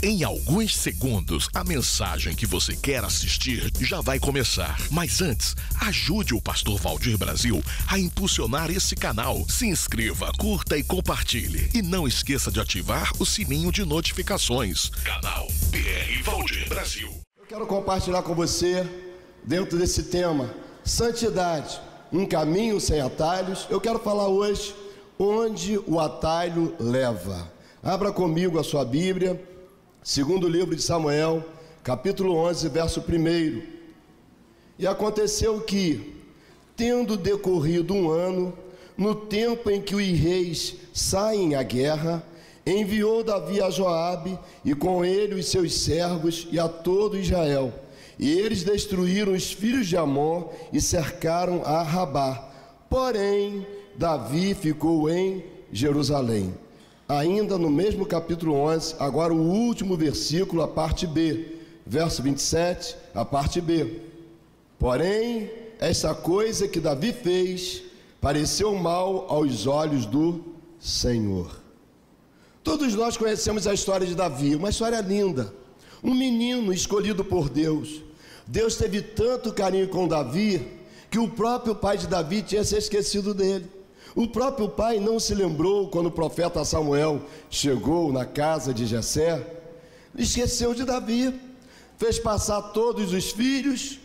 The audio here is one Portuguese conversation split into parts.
Em alguns segundos, a mensagem que você quer assistir já vai começar. Mas antes, ajude o Pastor Valdir Brasil a impulsionar esse canal. Se inscreva, curta e compartilhe. E não esqueça de ativar o sininho de notificações. Canal PR Valdir Brasil. Eu quero compartilhar com você, dentro desse tema, santidade, um caminho sem atalhos. Eu quero falar hoje onde o atalho leva. Abra comigo a sua Bíblia, segundo livro de Samuel, capítulo 11, verso 1. E aconteceu que, tendo decorrido um ano, no tempo em que os reis saem à guerra, enviou Davi a Joabe e com ele os seus servos e a todo Israel. E eles destruíram os filhos de Amon e cercaram a Rabá. Porém, Davi ficou em Jerusalém. Ainda no mesmo capítulo 11, agora o último versículo, a parte B, verso 27, a parte B. Porém, essa coisa que Davi fez pareceu mal aos olhos do Senhor. Todos nós conhecemos a história de Davi, uma história linda. Um menino escolhido por Deus. Deus teve tanto carinho com Davi que o próprio pai de Davi tinha se esquecido dele. O próprio pai não se lembrou quando o profeta Samuel chegou na casa de Jessé, esqueceu de Davi, fez passar todos os filhos,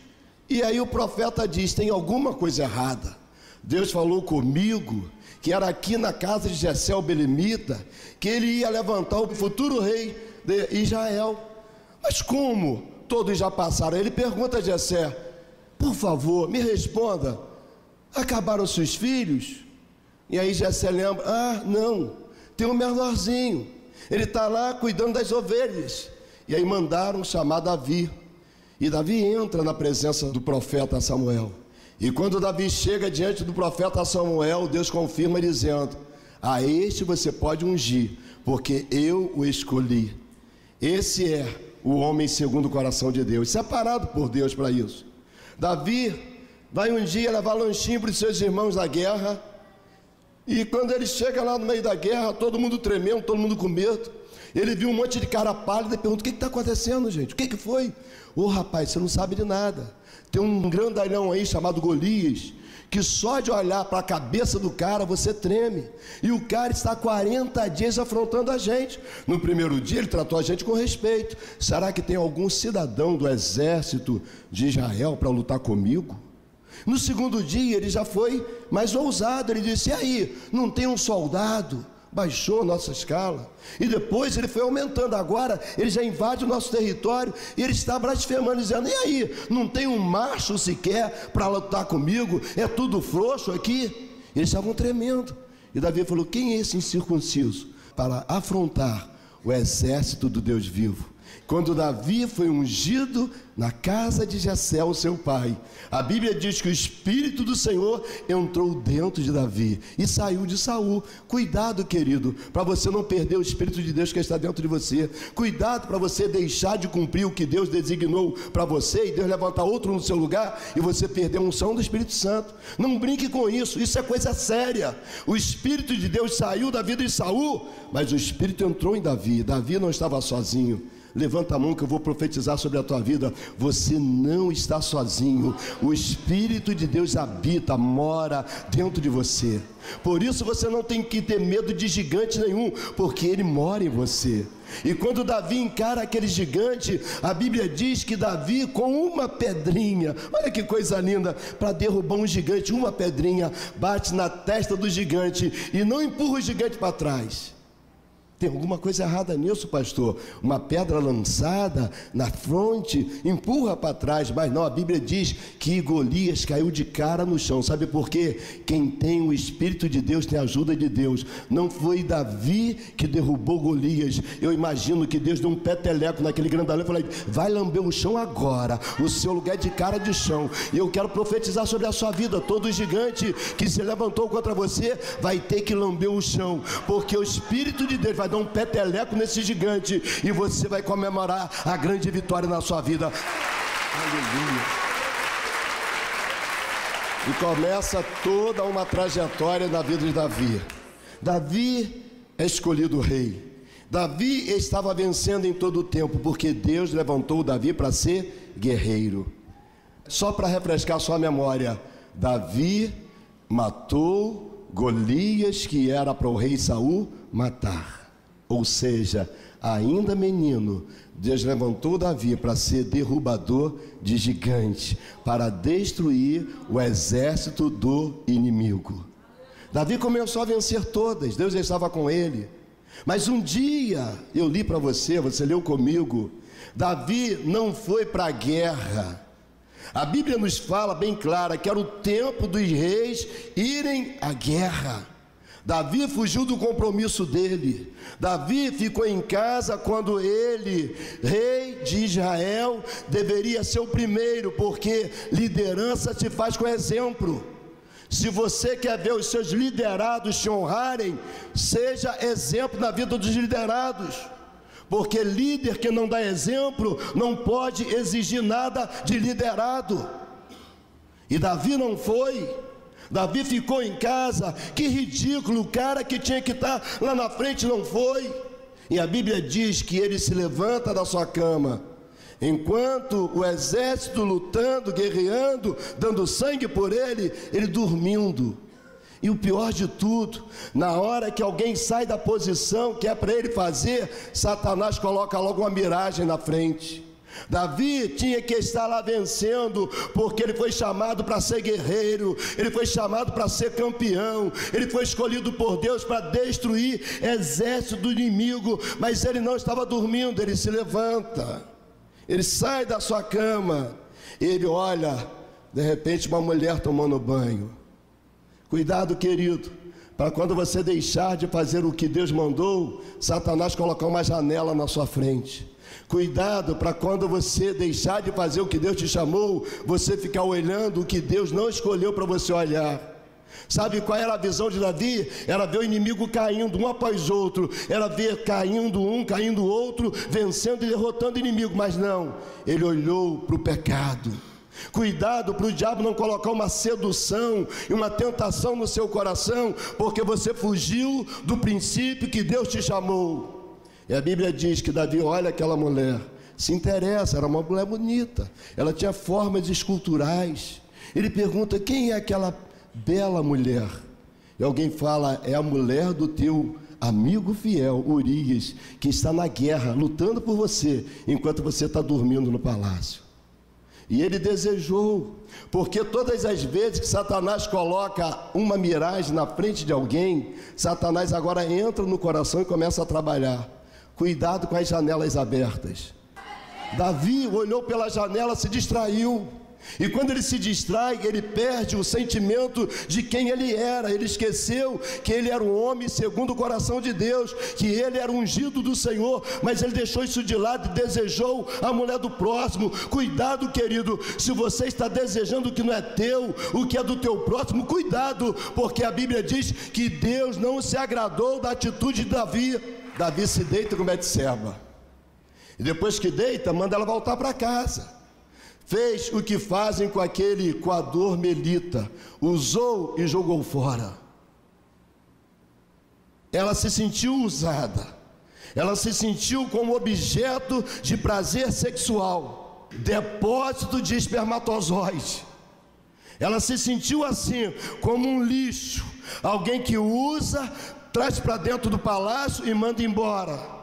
e aí o profeta diz: tem alguma coisa errada. Deus falou comigo que era aqui na casa de Jessé o belemita, que ele ia levantar o futuro rei de Israel. Mas como todos já passaram? Ele pergunta a Jessé: por favor, me responda, acabaram seus filhos? E aí Jessé lembra: ah, não, tem um menorzinho, ele está lá cuidando das ovelhas. E aí mandaram chamar Davi. E Davi entra na presença do profeta Samuel. E quando Davi chega diante do profeta Samuel, Deus confirma dizendo: a este você pode ungir, porque eu o escolhi. Esse é o homem segundo o coração de Deus, separado por Deus para isso. Davi vai um dia levar lanchinho para os seus irmãos da guerra. E quando ele chega lá no meio da guerra, todo mundo tremendo, todo mundo com medo. Ele viu um monte de cara pálida e pergunta: o que está acontecendo, gente? O que foi? Ô rapaz, você não sabe de nada. Tem um grandalhão aí chamado Golias, que só de olhar para a cabeça do cara você treme. E o cara está 40 dias afrontando a gente. No primeiro dia ele tratou a gente com respeito. Será que tem algum cidadão do exército de Israel para lutar comigo? No segundo dia ele já foi mais ousado. Ele disse: e aí, não tem um soldado? Baixou a nossa escala. E depois ele foi aumentando. Agora ele já invade o nosso território e ele está blasfemando, dizendo: e aí, não tem um macho sequer para lutar comigo? É tudo frouxo aqui. Eles estavam tremendo. E Davi falou: quem é esse incircunciso para afrontar o exército do Deus vivo? Quando Davi foi ungido na casa de Jessé, o seu pai, a Bíblia diz que o Espírito do Senhor entrou dentro de Davi e saiu de Saul. Cuidado, querido, para você não perder o Espírito de Deus que está dentro de você. Cuidado para você deixar de cumprir o que Deus designou para você e Deus levantar outro no seu lugar e você perder a unção do Espírito Santo. Não brinque com isso, isso é coisa séria. O Espírito de Deus saiu da vida de Saul, mas o Espírito entrou em Davi. Davi não estava sozinho. Levanta a mão que eu vou profetizar sobre a tua vida. Você não está sozinho. O Espírito de Deus habita, mora dentro de você. Por isso você não tem que ter medo de gigante nenhum, porque ele mora em você. E quando Davi encara aquele gigante, a Bíblia diz que Davi, com uma pedrinha, olha que coisa linda, para derrubar um gigante, uma pedrinha bate na testa do gigante e não empurra o gigante para trás. Tem alguma coisa errada nisso, pastor? Uma pedra lançada na fronte, empurra para trás. Mas não, a Bíblia diz que Golias caiu de cara no chão. Sabe por quê? Quem tem o Espírito de Deus tem a ajuda de Deus. Não foi Davi que derrubou Golias. Eu imagino que Deus deu um peteleco naquele grandalhão e falou: vai lamber o chão agora. O seu lugar é de cara de chão. E eu quero profetizar sobre a sua vida. Todo gigante que se levantou contra você vai ter que lamber o chão, porque o Espírito de Deus vai dar um peteleco nesse gigante e você vai comemorar a grande vitória na sua vida. Aleluia. E começa toda uma trajetória na vida de Davi. Davi é escolhido rei. Davi estava vencendo em todo o tempo, porque Deus levantou Davi para ser guerreiro. Só para refrescar sua memória, Davi matou Golias, que era para o rei Saul matar. Ou seja, ainda menino, Deus levantou Davi para ser derrubador de gigante, para destruir o exército do inimigo. Davi começou a vencer todas, Deus estava com ele. Mas um dia, eu li para você, você leu comigo, Davi não foi para a guerra. A Bíblia nos fala bem clara que era o tempo dos reis irem à guerra. Davi fugiu do compromisso dele. Davi ficou em casa quando ele, rei de Israel, deveria ser o primeiro, porque liderança se faz com exemplo. Se você quer ver os seus liderados te honrarem, seja exemplo na vida dos liderados. Porque líder que não dá exemplo não pode exigir nada de liderado. E Davi não foi. Davi ficou em casa. Que ridículo, o cara que tinha que estar lá na frente não foi. E a Bíblia diz que ele se levanta da sua cama, enquanto o exército lutando, guerreando, dando sangue por ele, ele dormindo. E o pior de tudo, na hora que alguém sai da posição que é para ele fazer, Satanás coloca logo uma miragem na frente. Davi tinha que estar lá vencendo, porque ele foi chamado para ser guerreiro, ele foi chamado para ser campeão, ele foi escolhido por Deus para destruir exército do inimigo. Mas ele não estava dormindo, ele se levanta, ele sai da sua cama, ele olha, de repente uma mulher tomando banho. Cuidado, querido, para quando você deixar de fazer o que Deus mandou, Satanás colocar uma janela na sua frente. Cuidado para quando você deixar de fazer o que Deus te chamou, você ficar olhando o que Deus não escolheu para você olhar. Sabe qual era a visão de Davi? Era ver o inimigo caindo um após outro, era ver caindo um, caindo outro, vencendo e derrotando o inimigo. Mas não, ele olhou para o pecado. Cuidado para o diabo não colocar uma sedução e uma tentação no seu coração, porque você fugiu do princípio que Deus te chamou. E a Bíblia diz que Davi olha aquela mulher, se interessa, era uma mulher bonita, ela tinha formas esculturais. Ele pergunta: quem é aquela bela mulher? E alguém fala: é a mulher do teu amigo fiel, Urias, que está na guerra, lutando por você, enquanto você está dormindo no palácio. E ele desejou, porque todas as vezes que Satanás coloca uma miragem na frente de alguém, Satanás agora entra no coração e começa a trabalhar. Cuidado com as janelas abertas. Davi olhou pela janela, se distraiu. E quando ele se distrai, ele perde o sentimento de quem ele era. Ele esqueceu que ele era um homem segundo o coração de Deus, que ele era ungido do Senhor, mas ele deixou isso de lado e desejou a mulher do próximo. Cuidado, querido, se você está desejando o que não é teu, o que é do teu próximo, cuidado, porque a Bíblia diz que Deus não se agradou da atitude de Davi. Davi se deita com Betseba, e depois que deita, manda ela voltar para casa. Fez o que fazem com aquele coador melita, usou e jogou fora. Ela se sentiu usada, ela se sentiu como objeto de prazer sexual, depósito de espermatozoide. Ela se sentiu assim, como um lixo, alguém que usa, traz para dentro do palácio e manda embora.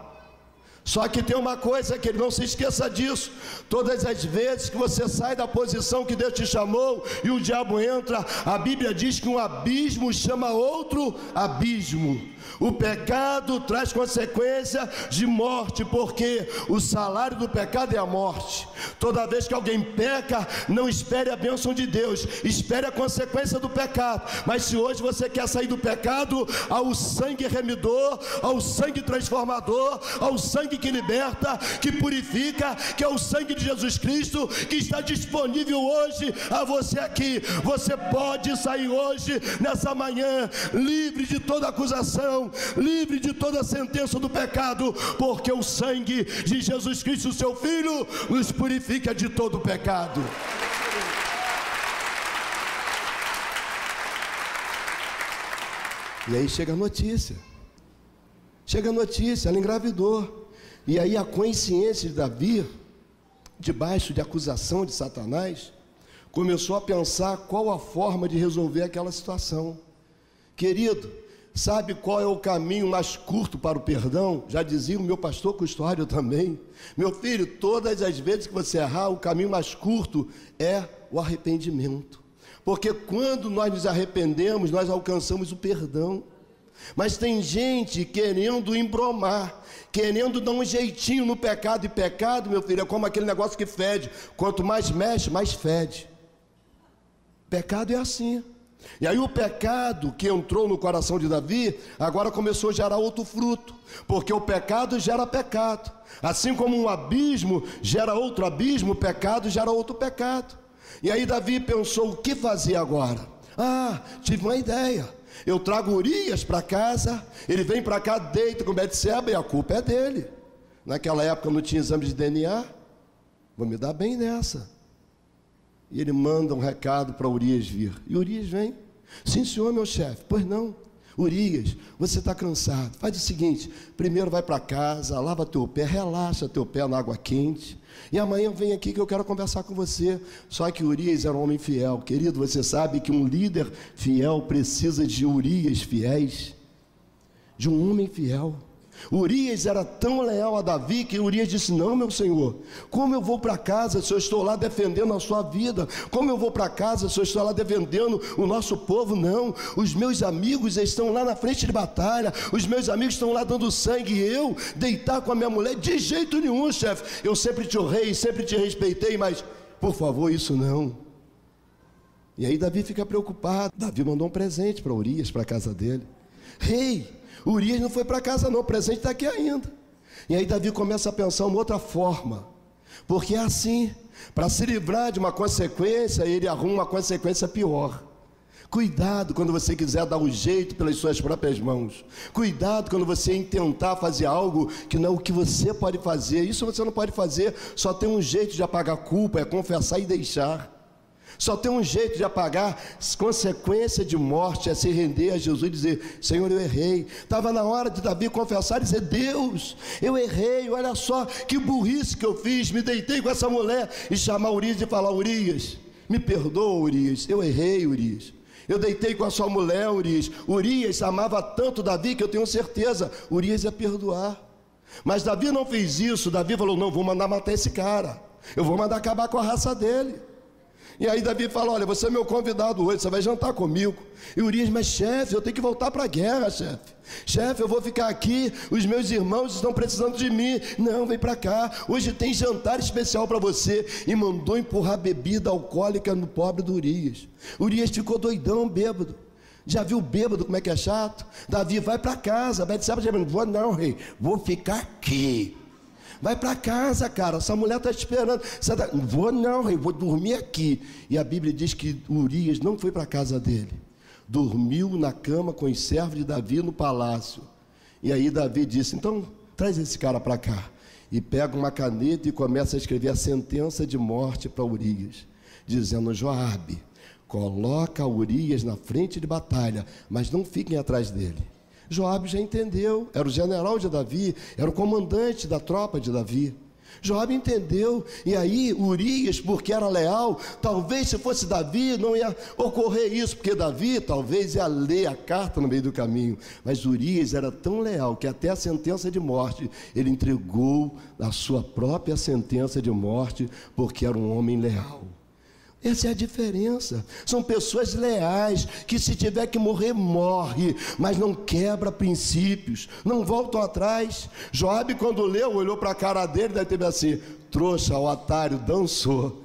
Só que tem uma coisa, que ele não se esqueça disso: todas as vezes que você sai da posição que Deus te chamou e o diabo entra, a Bíblia diz que um abismo chama outro abismo. O pecado traz consequência de morte, porque o salário do pecado é a morte. Toda vez que alguém peca, não espere a bênção de Deus, espere a consequência do pecado. Mas se hoje você quer sair do pecado, ao sangue remidor, ao sangue transformador, ao sangue que liberta, que purifica, que é o sangue de Jesus Cristo, que está disponível hoje a você aqui. Você pode sair hoje, nessa manhã, livre de toda acusação, livre de toda sentença do pecado, porque o sangue de Jesus Cristo, seu Filho, nos purifica de todo o pecado. E aí chega a notícia: Chega a notícia, ela engravidou. E aí a consciência de Davi, debaixo de acusação de Satanás, começou a pensar qual a forma de resolver aquela situação. Querido, sabe qual é o caminho mais curto para o perdão? Já dizia o meu pastor Custódio também. Meu filho, todas as vezes que você errar, o caminho mais curto é o arrependimento. Porque quando nós nos arrependemos, nós alcançamos o perdão. Mas tem gente querendo embromar, querendo dar um jeitinho no pecado. E pecado, meu filho, é como aquele negócio que fede. Quanto mais mexe, mais fede. Pecado é assim. E aí o pecado que entrou no coração de Davi, agora começou a gerar outro fruto, porque o pecado gera pecado. Assim como um abismo gera outro abismo, o pecado gera outro pecado. E aí Davi pensou, o que fazer agora? Tive uma ideia. Eu trago Urias para casa, ele vem para cá, deita com Betseba e a culpa é dele. Naquela época não tinha exame de DNA, vou me dar bem nessa. E ele manda um recado para Urias vir. E Urias vem. Sim, senhor, meu chefe. Pois não. Urias, você está cansado. Faz o seguinte, primeiro vai para casa, lava teu pé, relaxa teu pé na água quente. E amanhã vem aqui que eu quero conversar com você. Só que Urias era um homem fiel. Querido, você sabe que um líder fiel precisa de Urias fiéis. De um homem fiel. Urias era tão leal a Davi que Urias disse, não, meu senhor, como eu vou para casa se eu estou lá defendendo a sua vida? Como eu vou para casa se eu estou lá defendendo o nosso povo? Não, os meus amigos estão lá na frente de batalha, os meus amigos estão lá dando sangue, e eu deitar com a minha mulher? De jeito nenhum, chefe, eu sempre te honrei, sempre te respeitei, mas por favor, isso não. E aí Davi fica preocupado. Davi mandou um presente para Urias, para a casa dele. Rei, Urias não foi para casa não, o presente está aqui ainda. E aí Davi começa a pensar uma outra forma, porque é assim, para se livrar de uma consequência, ele arruma uma consequência pior. Cuidado quando você quiser dar o jeito pelas suas próprias mãos. Cuidado quando você tentar fazer algo que não é o que você pode fazer. Isso você não pode fazer, só tem um jeito de apagar a culpa, é confessar e deixar. Só tem um jeito de apagar consequência de morte, é se render a Jesus e dizer, Senhor, eu errei. Estava na hora de Davi confessar e dizer, Deus, eu errei, olha só que burrice que eu fiz, me deitei com essa mulher, e chamar Urias e falar, Urias, me perdoa, Urias, eu errei, Urias. Eu deitei com a sua mulher, Urias. Urias amava tanto Davi que eu tenho certeza, Urias ia perdoar. Mas Davi não fez isso. Davi falou, não, vou mandar matar esse cara, eu vou mandar acabar com a raça dele. E aí Davi fala, olha, você é meu convidado hoje, você vai jantar comigo. E Urias, mas chefe, eu tenho que voltar para a guerra, chefe. Chefe, eu vou ficar aqui, os meus irmãos estão precisando de mim. Não, vem para cá, hoje tem jantar especial para você. E mandou empurrar bebida alcoólica no pobre do Urias. Urias ficou doidão, bêbado. Já viu bêbado como é que é chato? Davi, vai para casa. Betseba dizendo, vou não, rei, vou ficar aqui. Vai para casa, cara, essa mulher está te esperando. Vou não, rei, vou dormir aqui. E a Bíblia diz que Urias não foi para a casa dele. Dormiu na cama com os servos de Davi no palácio. E aí Davi disse, então traz esse cara para cá. E pega uma caneta e começa a escrever a sentença de morte para Urias. Dizendo, Joabe, coloca Urias na frente de batalha, mas não fiquem atrás dele. Joabe já entendeu, era o general de Davi, era o comandante da tropa de Davi. Joabe entendeu, e aí Urias, porque era leal, talvez se fosse Davi não ia ocorrer isso, porque Davi talvez ia ler a carta no meio do caminho, mas Urias era tão leal que até a sentença de morte, ele entregou a sua própria sentença de morte, porque era um homem leal. Essa é a diferença. São pessoas leais que se tiver que morrer, morre, mas não quebra princípios, não voltam atrás. Joabe, quando leu, olhou para a cara dele, daí teve assim, trouxa, o otário, dançou.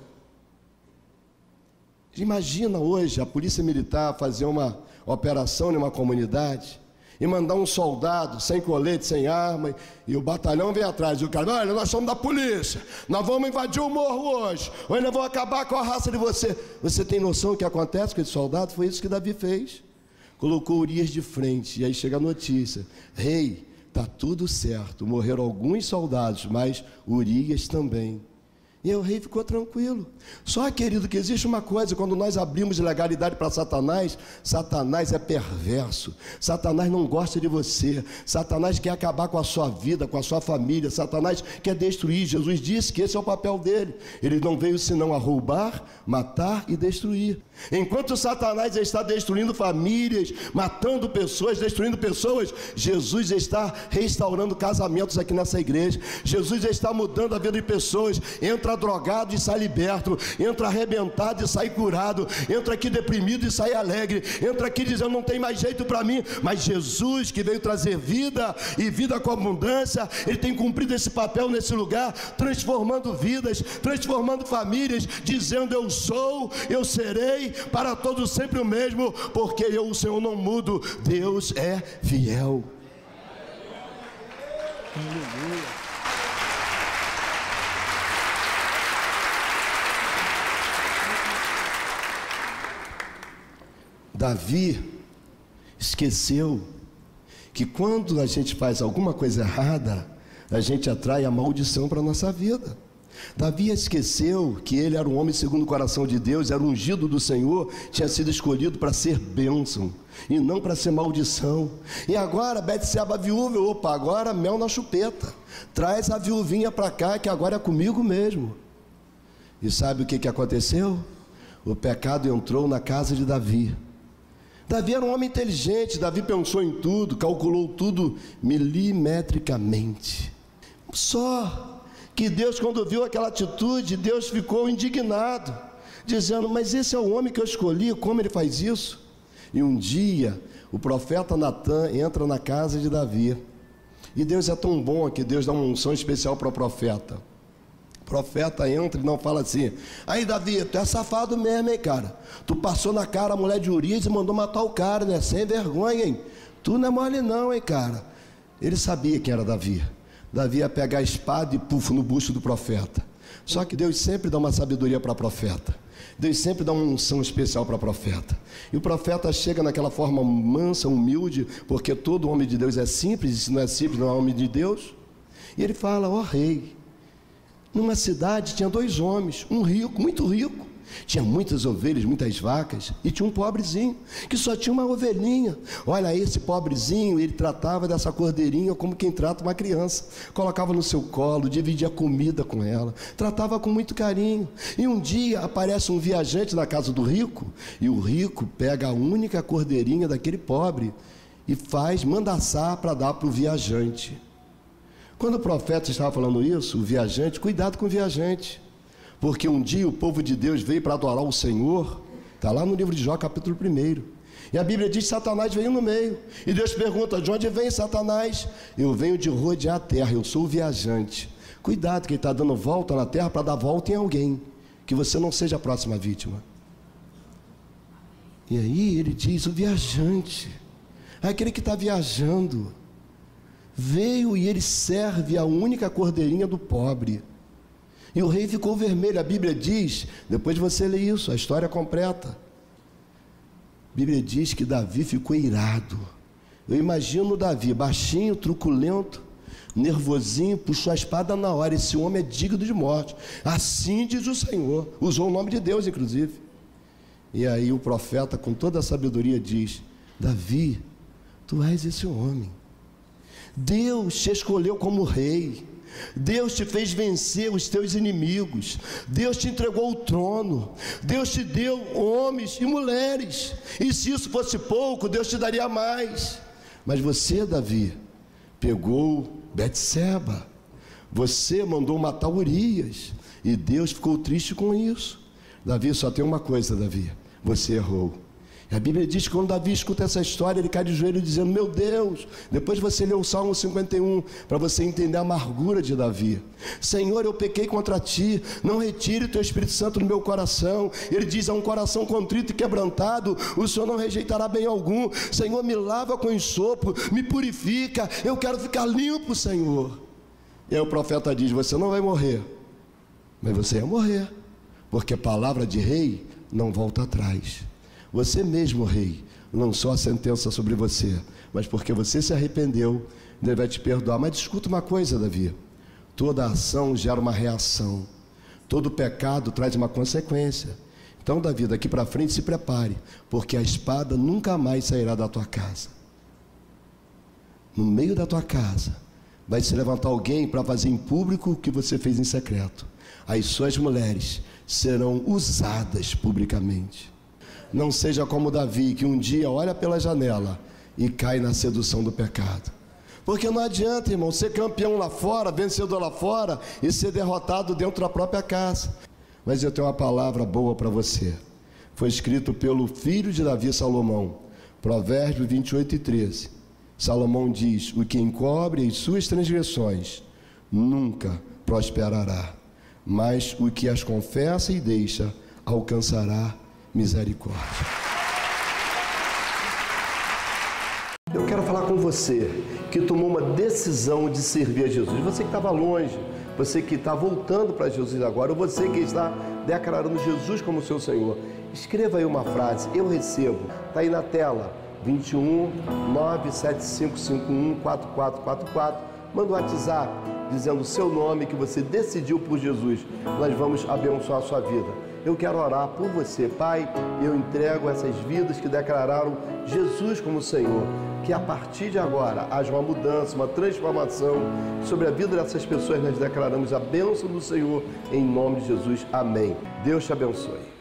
Imagina hoje a polícia militar fazer uma operação em uma comunidade e mandar um soldado sem colete, sem arma, e o batalhão vem atrás, e o cara, olha, nós somos da polícia, nós vamos invadir o morro hoje, ou ainda vamos acabar com a raça de você. Você tem noção do que acontece com esse soldado? Foi isso que Davi fez. Colocou Urias de frente, e aí chega a notícia, rei, está tudo certo, morreram alguns soldados, mas Urias também. E aí o rei ficou tranquilo. Só, querido, que existe uma coisa: quando nós abrimos legalidade para Satanás, Satanás é perverso. Satanás não gosta de você. Satanás quer acabar com a sua vida, com a sua família. Satanás quer destruir. Jesus disse que esse é o papel dele. Ele não veio senão a roubar, matar e destruir. Enquanto Satanás está destruindo famílias, matando pessoas, destruindo pessoas, Jesus está restaurando casamentos aqui nessa igreja. Jesus está mudando a vida de pessoas. Entra drogado e sai liberto, entra arrebentado e sai curado, entra aqui deprimido e sai alegre, entra aqui dizendo não tem mais jeito para mim, mas Jesus, que veio trazer vida e vida com abundância, ele tem cumprido esse papel nesse lugar, transformando vidas, transformando famílias, dizendo eu sou, eu serei para todos sempre o mesmo, porque eu, o Senhor, não mudo. Deus é fiel. Aleluia. Davi esqueceu que quando a gente faz alguma coisa errada, a gente atrai a maldição para a nossa vida. Davi esqueceu que ele era um homem segundo o coração de Deus, era ungido do Senhor, tinha sido escolhido para ser bênção e não para ser maldição. E agora Betseba viúva, opa, agora mel na chupeta, traz a viuvinha para cá que agora é comigo mesmo. E sabe o que aconteceu? O pecado entrou na casa de Davi. Davi era um homem inteligente, Davi pensou em tudo, calculou tudo milimetricamente. Só que Deus, quando viu aquela atitude, Deus ficou indignado, dizendo, mas esse é o homem que eu escolhi, como ele faz isso? E um dia, o profeta Natã entra na casa de Davi, e Deus é tão bom que Deus dá uma unção especial para o profeta. O profeta entra e não fala assim, aí Davi, tu é safado mesmo, hein, cara? Tu passou na cara a mulher de Urias e mandou matar o cara, né? Sem vergonha, hein? Tu não é mole não, hein, cara? Ele sabia quem era Davi. Davi ia pegar a espada e pufo no busto do profeta. Só que Deus sempre dá uma sabedoria para profeta. Deus sempre dá uma unção especial para profeta. E o profeta chega naquela forma mansa, humilde, porque todo homem de Deus é simples, e se não é simples, não é homem de Deus. E ele fala, ó rei, numa cidade tinha 2 homens, um rico, muito rico, tinha muitas ovelhas, muitas vacas, e tinha um pobrezinho, que só tinha uma ovelhinha. Olha, esse pobrezinho, ele tratava dessa cordeirinha como quem trata uma criança, colocava no seu colo, dividia comida com ela, tratava com muito carinho. E um dia aparece um viajante na casa do rico, e o rico pega a única cordeirinha daquele pobre, e manda assar para dar para o viajante. Quando o profeta estava falando isso, o viajante, cuidado com o viajante, porque um dia o povo de Deus veio para adorar o Senhor, está lá no livro de Jó, capítulo 1, e a Bíblia diz que Satanás veio no meio, e Deus pergunta, de onde vem Satanás? Eu venho de rodear a terra, eu sou o viajante. Cuidado que ele está dando volta na terra para dar volta em alguém, que você não seja a próxima vítima. E aí ele diz, o viajante, aquele que está viajando, veio e ele serve a única cordeirinha do pobre. E o rei ficou vermelho. A Bíblia diz, depois de você ler isso, a história completa, a Bíblia diz que Davi ficou irado. Eu imagino Davi, baixinho, truculento, nervosinho, puxou a espada na hora. Esse homem é digno de morte. Assim diz o Senhor. Usou o nome de Deus, inclusive. E aí o profeta, com toda a sabedoria, diz, Davi, tu és esse homem. Deus te escolheu como rei, Deus te fez vencer os teus inimigos, Deus te entregou o trono, Deus te deu homens e mulheres, e se isso fosse pouco, Deus te daria mais. Mas você, Davi, pegou Betseba, você mandou matar Urias, e Deus ficou triste com isso. Davi, só tem uma coisa, Davi, você errou. A Bíblia diz que quando Davi escuta essa história, ele cai de joelho dizendo, meu Deus, depois você lê o Salmo 51, para você entender a amargura de Davi. Senhor, eu pequei contra ti, não retire o teu Espírito Santo no meu coração. Ele diz, a um coração contrito e quebrantado, o Senhor não rejeitará bem algum. Senhor, me lava com ensopo, me purifica, eu quero ficar limpo, Senhor. E aí o profeta diz, você não vai morrer, mas você ia morrer, porque a palavra de rei não volta atrás. Você mesmo, rei, lançou a sentença sobre você, mas porque você se arrependeu, Ele vai te perdoar. Mas escuta uma coisa, Davi, toda ação gera uma reação, Todo pecado traz uma consequência. Então, Davi, daqui para frente se prepare, porque a espada nunca mais sairá da tua casa. No meio da tua casa vai se levantar alguém para fazer em público o que você fez em secreto. As suas mulheres serão usadas publicamente. Não seja como Davi, que um dia olha pela janela e cai na sedução do pecado. Porque não adianta, irmão, ser campeão lá fora, vencedor lá fora e ser derrotado dentro da própria casa. Mas eu tenho uma palavra boa para você. Foi escrito pelo filho de Davi, Salomão, Provérbios 28:13. Salomão diz: o que encobre as suas transgressões nunca prosperará, mas o que as confessa e deixa alcançará misericórdia. Eu quero falar com você que tomou uma decisão de servir a Jesus. Você que estava longe, você que está voltando para Jesus agora, ou você que está declarando Jesus como seu Senhor. Escreva aí uma frase: eu recebo. Está aí na tela, 21 97551 4444. Manda um WhatsApp dizendo o seu nome, que você decidiu por Jesus. Nós vamos abençoar a sua vida. Eu quero orar por você. Pai, eu entrego essas vidas que declararam Jesus como Senhor. Que a partir de agora haja uma mudança, uma transformação sobre a vida dessas pessoas. Nós declaramos a bênção do Senhor em nome de Jesus. Amém. Deus te abençoe.